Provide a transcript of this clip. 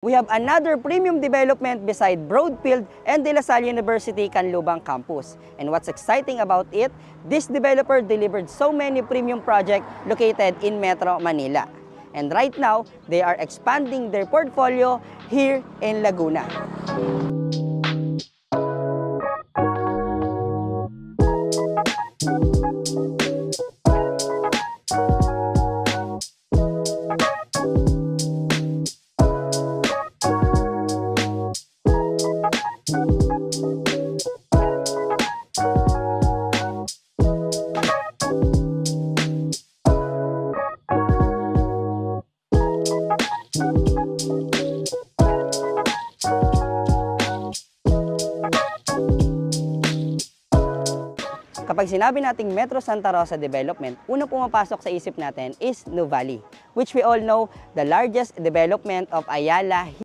We have another premium development beside Broadfield and De La Salle University Canlubang campus. And what's exciting about it, this developer delivered so many premium projects located in Metro Manila. And right now, they are expanding their portfolio here in Laguna. Kapag sinabi nating Metro Santa Rosa Development, unang pumapasok sa isip natin is Nuvali, which we all know the largest development of Ayala